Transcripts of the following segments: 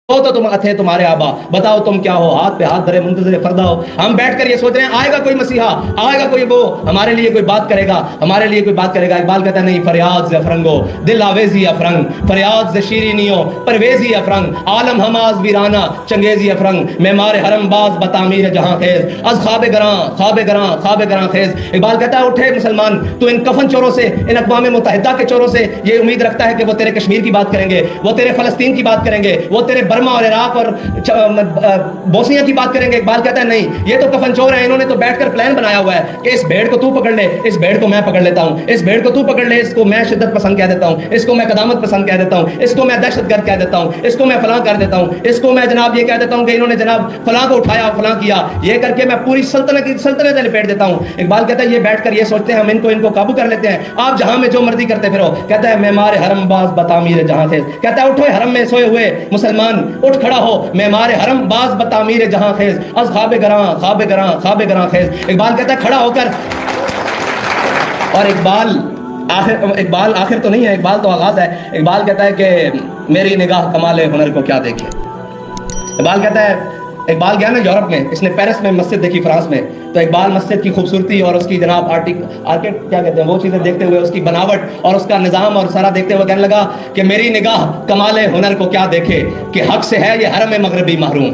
تو تم تھے تمہارے آبا، بتاؤ تم کیا ہو، ہاتھ پہ ہاتھ دھرے منتظر فردا ہو۔ ہم بیٹھ کر یہ سوچ رہے ہیں آئے گا کوئی مسیحا، آئے گا کوئی وہ ہمارے لیے کوئی بات کرے گا، ہمارے لیے کوئی بات کرے گا۔ اقبال کہتا ہے نہیں، فریاد ز افرنگو دل آویزی افرنگ، فریاد ز شیرینیوں پرویزی افرنگ، عالم ہماز ویرانہ چنگیزی افرنگ، معمار حرم باز بتعمیر جہاں خیز، از خواب گراں خواب گراں خواب گراں خیز۔ اقبال کہتا ہے اٹھے مسلمان، تو ان کفن چوروں سے، ان اقوام متحدہ کے چوروں سے یہ امید رکھتا ہے کہ وہ تیرے کشمیر کی بات کریں گے، وہ تیرے فلسطین کی بات کریں گے، وہ تیرے برما اور عراق اور بوسنیا کی بات کریں گے۔ اقبال کہتا ہے نہیں، یہ تو کفن چور ہیں، انہوں نے تو بیٹھ کر پلان بنایا ہوا ہے کہ اس بھیڑ کو تو پکڑ لے، اس بھیڑ کو میں پکڑ لیتا ہوں، اس بھیڑ کو تو پکڑ لے، اس کو میں شدت پسند کہہ دیتا ہوں، اس کو میں قدامت پسند کہہ دیتا ہوں، اس کو میں دہشت گرد کہہ دیتا ہوں، اس کو میں فلاں کر دیتا ہوں، اس کو میں جناب یہ کہہ دیتا ہوں کہ انہوں نے جناب فلاں کو اٹھایا فلاں کیا، یہ کر کے میں پوری سلطنت لپیٹ دیتا ہوں۔ اقبال کہتا ہے یہ بیٹھ کر یہ سوچتے ہیں ہم ان کو قابو کر لیتے ہیں، آپ جہاں میں جو مرضی کرتے پھرو۔ کہتا ہے معمار حرم باز بتعمیر جہاں خیز، کہتا ہے اٹھو حرم میں سوئے ہوئے مسلمان، اٹھ کھڑا ہو، معمار حرم باز بتعمیر جہاں خیز، از خواب گراں خواب گراں خواب گراں خیز۔ اقبال کہتا ہے کھڑا ہو کر، اور اقبال آخر تو نہیں ہے، اقبال تو آغاز ہے۔ اقبال کہتا ہے کہ میری نگاہ کمال ہنر کو کیا دیکھے۔ اقبال کہتا ہے، اقبال گیا نا یورپ میں، اس نے پیرس میں مسجد دیکھی فرانس میں، تو اقبال مسجد کی خوبصورتی اور اس کی جناب آرکیٹ کیا کہتے ہیں وہ چیزیں دیکھتے ہوئے، اس کی بناوٹ اور اس کا نظام اور سارا دیکھتے ہوئے کہنے لگا کہ میری نگاہ کمال ہنر کو کیا دیکھے کہ حق سے ہے یہ حرم مغربی محروم۔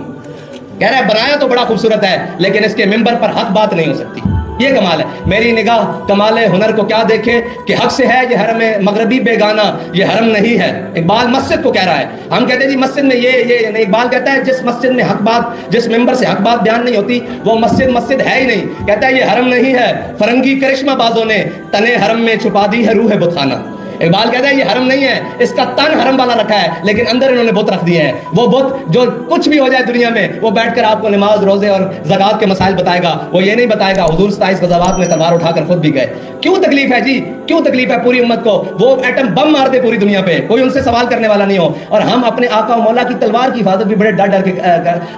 کہہ رہا ہے بنایا تو بڑا خوبصورت ہے لیکن اس کے ممبر پر حق بات نہیں ہو سکتی، یہ کمال ہے۔ میری نگاہ کمال ہنر کو کیا دیکھے کہ حق سے ہے یہ حرم مغربی بیگانہ، یہ حرم نہیں ہے۔ اقبال مسجد کو کہہ رہا ہے، ہم کہتے ہیں جی مسجد میں یہ نہیں۔ اقبال کہتا ہے جس مسجد میں حق بات، جس ممبر سے حق بات بیان نہیں ہوتی وہ مسجد ہے ہی نہیں۔ کہتا ہے یہ حرم نہیں ہے، فرنگی کرشمہ بازوں نے تنے حرم میں چھپا دی ہے روح بت خانہ۔ اقبال کہتا ہے یہ حرم نہیں ہے، اس کا تن حرم والا رکھا ہے لیکن اندر انہوں نے بت رکھ دیے ہیں۔ وہ بت جو کچھ بھی ہو جائے دنیا میں وہ بیٹھ کر آپ کو نماز روزے اور زکات کے مسائل بتائے گا، وہ یہ نہیں بتائے گا حضور 27 غزوات میں تلوار اٹھا کر خود بھی گئے۔ کیوں تکلیف ہے جی، کیوں تکلیف ہے پوری امت کو؟ وہ ایٹم بم مار دے پوری دنیا پہ، کوئی ان سے سوال کرنے والا نہیں ہو، اور ہم اپنے آقا و مولا کی تلوار کی حفاظت بھی بڑے ڈر ڈر کے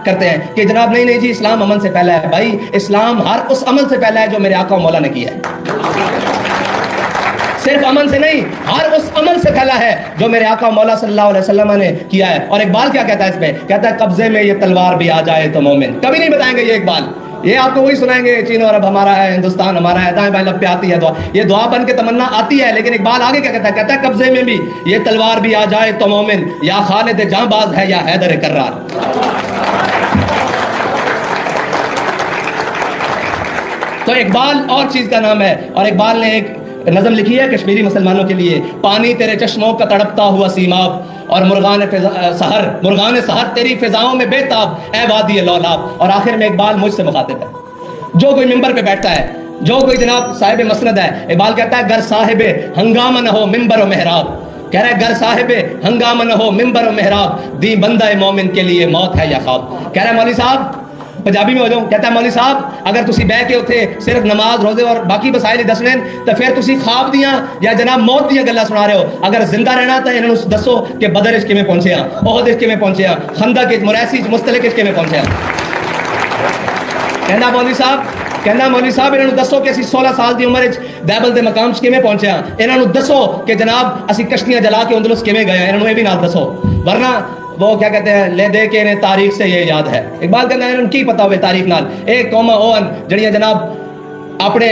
کرتے ہیں کہ جناب نہیں جی اسلام امن سے پہلا ہے۔ بھائی اسلام ہر اس عمل سے پہلا ہے جو میرے آقا و مولا نے کیا ہے، صرف امن سے نہیں، ہر اس عمل سے پھیلا ہے جو میرے آقا مولا صلی اللہ علیہ وسلم نے کیا ہے۔ اور اقبال کیا کہتا ہے اس پہ؟ کہتا ہے قبضے میں یہ تلوار بھی آ جائے تو مومن۔ کبھی نہیں بتائیں گے یہ اقبال، یہ آپ کو وہی سنائیں گے چین اور عرب ہمارا ہے، ہندوستان ہمارا ہے، دائیں بائیں لب پہ آتی ہے دعا، یہ دعا بن کے تمنا آتی ہے، لیکن اقبال آگے کیا کہتا ہے؟ کہتا ہے قبضے میں بھی یہ تلوار بھی آ جائے تو مومن، یا خالد جاں باز ہے یا حیدر کرار۔ تو اقبال اور چیز کا نام ہے، اور اقبال نے ایک نظم لکھی ہے کشمیری مسلمانوں کے لیے، پانی تیرے چشموں کا تڑپتا ہوا سیماب، اور مرغان سحر تیری فضاؤں میں بے تاب اے وادی لولاب۔ اور آخر میں اقبال مجھ سے مخاطب ہے، جو کوئی ممبر پہ بیٹھتا ہے، جو کوئی جناب صاحب مسند ہے، اقبال کہتا ہے گر صاحب ہنگامہ نہ ہو ممبر و محراب، کہہ رہا ہے گر صاحب ہنگامہ نہ ہو ممبر و محراب، دی بندہ مومن کے لیے موت ہے یا خواب۔ کہہ رہا ہے مولوی صاحب، پنجابی میں ہو جاؤں، کہتا ہے مولوی صاحب اگر تسی بہ کے اتھے صرف نماز روزے اور باقی مسائل ہی دسنے تو پھر تسی خواب دیاں یا جناب موت دیاں گلاں سنا رہے ہو۔ اگر زندہ رہنا تو انہوں نے دسو کہ بدر اچ کیویں پہنچے ہاں، احد اچ کیویں پہنچے ہاں، خندق اچ، مریسی اچ، مستلق اچ کیویں پہنچے ہاں۔ کہنا مولوی صاحب انہوں نے دسو کہ اسی 16 سال دی عمر دیبل دے مقام چ کیویں پہنچے ہاں، انہوں نے دسو کہ جناب اسی کشتیاں جلا کے اندلس کیویں گئے ہیں، انہوں نے بھی نال دسو، ورنہ وہ کیا کہتے ہیں لے دے کے انہیں تاریخ سے یہ یاد ہے۔ اقبال کہنا ہے انہوں نے کی پتا ہوئے تاریخ نال، ایک قوما اوہن جڑیاں جناب اپنے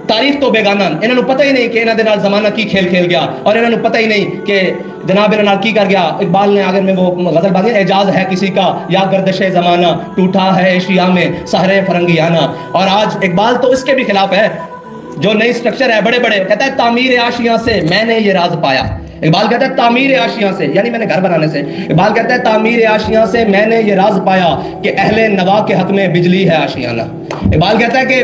تاریخ تو بیگانہ، انہوں نے پتہ ہی نہیں کہ انہوں نے زمانہ کی کھیل کھیل گیا، اور انہوں نے پتہ ہی نہیں کہ جناب انہوں نے کی کر گیا۔ اقبال نے اگر میں وہ غزل باقی اعجاز ہے کسی کا یا گردش زمانہ ٹوٹا ہے ایشیا میں سحر فرنگیانہ۔ اور آج اقبال تو اس کے بھی خلاف ہے، جو نئی سٹرکچر ہے بڑے بڑے، کہتا ہے تعمیر آشیاں سے میں نے یہ راز پایا۔ اقبال کہتا ہے تعمیر آشیاں سے، یعنی میں نے گھر بنانے سے، اقبال کہتا ہے تعمیر آشیاں سے میں نے یہ راز پایا کہ اہل نوا کے حق میں بجلی ہے آشیانہ۔ اقبال کہتا ہے کہ،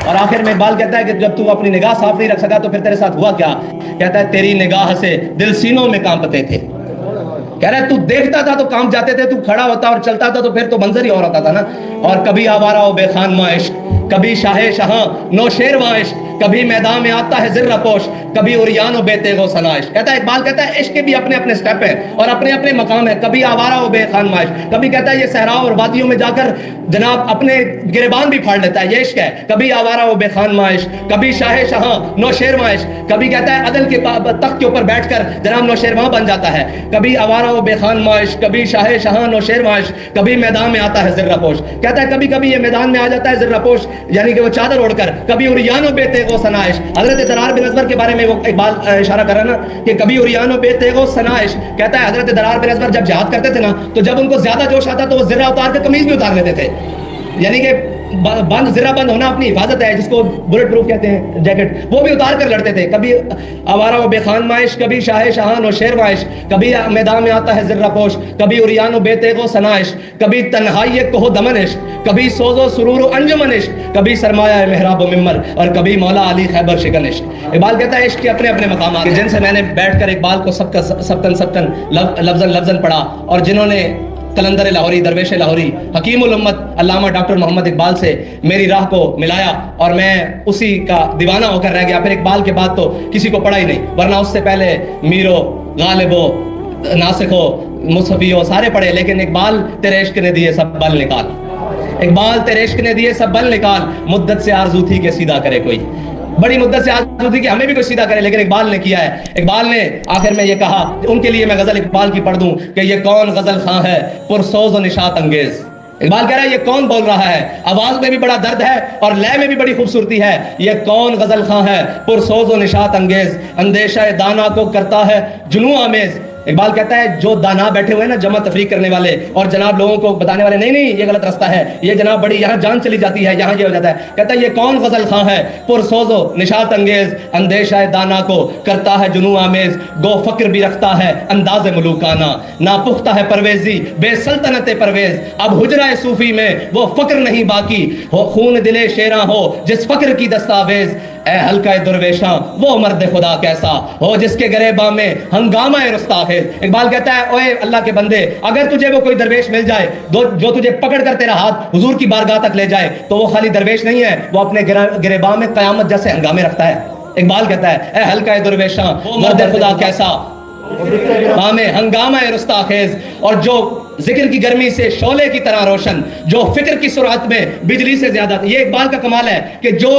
اور آخر میں اقبال کہتا ہے کہ جب تو اپنی نگاہ صاف نہیں رکھ سکا تو پھر تیرے ساتھ ہوا کیا؟ کہتا ہے تیری نگاہ سے دل سینوں میں کانپتے تھے۔ کہہ رہا ہے تو دیکھتا تھا تو کانپ جاتے تھے، تو کھڑا ہوتا اور چلتا تھا تو پھر تو منظر ہی اور ہوتا تھا نا۔ اور کبھی آوارہ و بے خان عشق، کبھی شاہ شہاں نو شیر عشق، کبھی میدان میں آتا ہے ذرہ پوش کبھی اریان و بے تیغ و سنائش. کہتا ہے اقبال کہتا ہے عشق کے بھی اپنے اپنے سٹیپ ہیں اور اپنے اپنے مقام ہیں. کبھی آوارہ و بے خانمائش, کبھی کہتا ہے یہ صحرا اور وادیوں میں جا کر جناب اپنے گریبان بھی پھاڑ لیتا ہے, یہ عشق ہے. کبھی آوارہ و بے خانمائش, کبھی شاہ شہاں نوشیروانش, کبھی کہتا ہے عدل کے تخت کے اوپر بیٹھ کر جناب نوشیروان بن جاتا ہے. کبھی آوارہ و بے خانمائش, کبھی شاہ شہاں نوشیروانش, کبھی میدان میں آتا ہے ذرہ پوش. کہتا ہے کبھی کبھی یہ میدان میں آ جاتا ہے ذرہ پوش یعنی کہ وہ چادر اوڑھ کر, کبھی اریان و بے تیغ و سنائش. حضرت درار بن ازور کے بارے میں وہ اقبال اشارہ کر رہا ہے نا کہ کبھی اریان و بے تیغ و سنائش. کہتا ہے حضرت درار بن ازور جب جہاد کرتے تھے نا تو جب ان کو زیادہ جوش آتا تو وہ ذرہ اتار کے قمیض بھی اتار لیتے تھے, یعنی کہ بند ذرہ بند ہونا اپنی حفاظت ہے جس کو بلٹ پروف کہتے ہیں جیکٹ, وہ بھی اتار کر لڑتے تھے. کبھی آوارہ و بے خانمائش, کبھی شاہ شہان و شیروائش, کبھی میدان میں آتا ہے ذرہ پوش, کبھی اریان و بے تیغ و سنائش, کبھی تنہائی کوہ دمنش, کبھی سوز و سرور و انجمنش, کبھی سرمایہ محراب و ممبر اور کبھی مولا علی خیبر شکنش. اقبال کہتا ہے عشق کے اپنے اپنے مقامات جن سے میں نے بیٹھ کر اقبال کو سبتن لفظاً پڑھا, اور جنہوں نے قلندر لاہوری, درویش لاہوری, حکیم الامت علامہ ڈاکٹر محمد اقبال سے میری راہ کو ملایا اور میں اسی کا دیوانہ ہو کر رہ گیا. پھر اقبال کے بعد تو کسی کو پڑھا ہی نہیں, ورنہ اس سے پہلے میرو, غالبو, ناسخو, مصحفیو سارے پڑھے, لیکن اقبال تیرے عشق نے دیے سب بل نکال, اقبال تیرے عشق نے دیے سب بل نکال, مدت سے آرزو تھی کہ سیدھا کرے کوئی, بڑی مدت سے آرزو تھی کہ ہمیں بھی کوئی سیدھا کرے, لیکن اقبال نے کیا ہے. اقبال نے آخر میں یہ کہا, ان کے لیے میں غزل اقبال کی پڑھ دوں کہ یہ کون غزل خواں ہے پرسوز و نشاط انگیز. اقبال کہہ رہا ہے یہ کون بول رہا ہے, آواز میں بھی بڑا درد ہے اور لے میں بھی بڑی خوبصورتی ہے. یہ کون غزل خواں ہے پرسوز و نشاط انگیز, اندیشہ دانا کو کرتا ہے جنوں آمیز. اقبال کہتا ہے جو دانا بیٹھے ہوئے ہیں نا, جمع تفریق کرنے والے اور جناب لوگوں کو بتانے والے, نہیں یہ غلط راستہ ہے, یہ جناب بڑی یہاں جان چلی جاتی ہے, یہاں یہ ہو جاتا ہے. کہتا ہے یہ کون غزل خواں ہے پرسوز و نشاط انگیز, اندیشہ دانا کو کرتا ہے جنوں آمیز, گو فکر بھی رکھتا ہے انداز ملوکانہ, نا پختہ ہے پرویزی بے سلطنت پرویز, اب حجرہ صوفی میں وہ فکر نہیں باقی, ہو خون دلے شیراں ہو جس فکر کی دستاویز, اے حلقہ درویشاں وہ مرد خدا کیسا ہو جس کے گریباں میں ہنگامہ رستاخیز. اقبال کہتا ہے اوے اللہ کے بندے, اگر تجھے وہ کوئی درویش مل جائے جو تجھے پکڑ کر تیرا ہاتھ حضور کی بارگاہ تک لے جائے تو وہ خالی درویش نہیں ہے, وہ اپنے گریباں میں قیامت جیسے ہنگامے رکھتا ہے. اقبال کہتا ہے اے حلقہ درویشاں وہ مرد خدا کیسا ہنگامہ رستاخیز, اور جو ذکر کی گرمی سے شعلے کی طرح روشن, جو فکر کی سرعت میں بجلی سے زیادہ. یہ اقبال کا کمال ہے کہ جو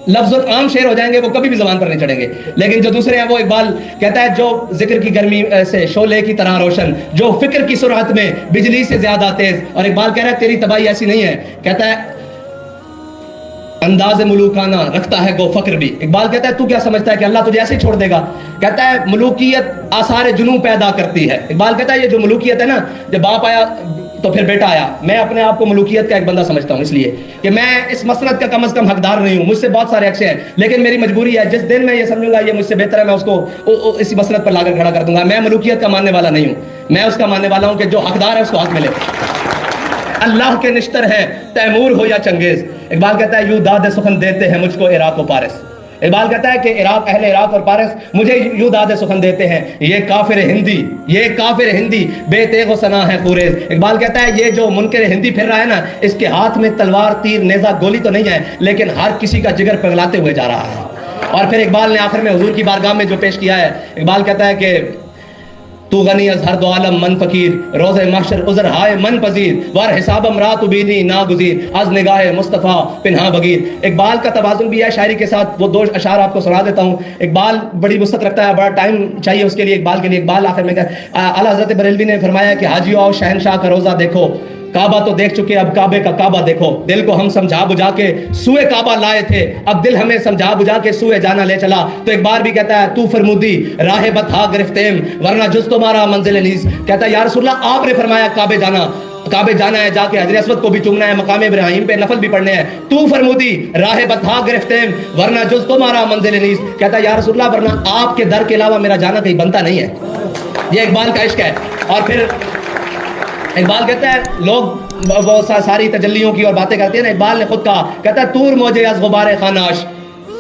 لفظ عام شعر ہو جائیں گے وہ کبھی بھی زبان پر نہیں چڑھیں گے, لیکن جو دوسرے ہیں وہ اقبال کہتا ہے جو ذکر کی گرمی سے شعلے کی طرح روشن, جو فکر کی سرعت میں بجلی سے زیادہ تیز. اور اقبال کہہ رہا ہے تیری تباہی ایسی نہیں ہے, کہتا ہے انداز ملوکانہ رکھتا ہے گو فکر بھی. اقبال کہتا ہے تو کیا سمجھتا ہے کہ اللہ تجھے ایسے ہی چھوڑ دے گا. کہتا ہے ملوکیت آثار جنوں پیدا کرتی ہے. اقبال کہتا ہے یہ جو ملوکیت ہے نا, جب باپ آیا تو پھر بیٹا آیا, میں اپنے آپ کو ملوکیت کا ایک بندہ سمجھتا ہوں, اس لیے کہ میں اس مسند کا کم از کم حقدار نہیں ہوں. مجھ سے بہت سارے اچھے ہیں لیکن میری مجبوری ہے, جس دن میں یہ سمجھوں گا یہ مجھ سے بہتر ہے میں اس کو اسی مسند پر لا کر کھڑا کر دوں گا. میں ملوکیت کا ماننے والا نہیں ہوں, میں اس کا ماننے والا ہوں کہ جو حقدار ہے اس کو حق ملے. اللہ کے نشتر ہے تیمور ہو یا چنگیز. اقبال کہتا ہے یوں داد سخن دیتے ہیں مجھ کو عراق و پارس. اقبال کہتا ہے کہ اہل عراق اور پارس مجھے یوں داد سخن دیتے ہیں, یہ کافر ہندی بے تیغ و سنا ہے خوریز. اقبال کہتا ہے یہ جو منکر ہندی پھر رہا ہے نا, اس کے ہاتھ میں تلوار تیر نیزہ گولی تو نہیں ہے, لیکن ہر کسی کا جگر پگلاتے ہوئے جا رہا ہے. اور پھر اقبال نے آخر میں حضور کی بارگاہ میں جو پیش کیا ہے, اقبال کہتا ہے کہ تو غنی از ہر دو عالم من فقیر, روز محشر عذر ہائے من پذیر, ور حساب امرات بینی ناگزیر, از نگاہ مصطفیٰ پنہا بگیر. اقبال کا توازن بھی ہے شاعری کے ساتھ, وہ دو اشعار آپ کو سنا دیتا ہوں. اقبال بڑی وسعت رکھتا ہے, بڑا ٹائم چاہیے اس کے لیے اقبال کے لیے. اقبال آخر میں اعلیٰ حضرت بریلوی نے فرمایا کہ حاجیو آؤ شہنشاہ کا روزہ دیکھو, کعبہ تو دیکھ چکے اب کعبے کا کعبہ دیکھو. دل کو ہم سمجھا بجھا کے سوئے کعبہ لائے تھے, اب دل ہمیں سمجھا بجھا کے سوئے جانا لے چلا. تو ایک بار بھی کہتا ہے تو فرمودی راہ بتہا گرفتیم ورنہ جز تمہارا منزل نیز. کہتا ہے یا رسول اللہ آپ نے فرمایا کعبے جانا ہے, جا کے حجر اسود کو بھی چومنا ہے, مقام ابراہیم پہ نفل بھی پڑھنے ہیں. تو فرمودی راہ بتہا گرفتیم ورنہ جز تمہارا منزل نیز. کہتا ہے یا رسول اللہ ورنہ آپ کے در کے علاوہ میرا جانا کہیں بنتا نہیں ہے. یہ اقبال کا عشق ہے. اور پھر اقبال کہتا ہے لوگ وہ ساری تجلیوں کی اور باتیں کرتے ہیں نا, اقبال نے خود کہا, کہتا ہے تور موجے از غبار خاناش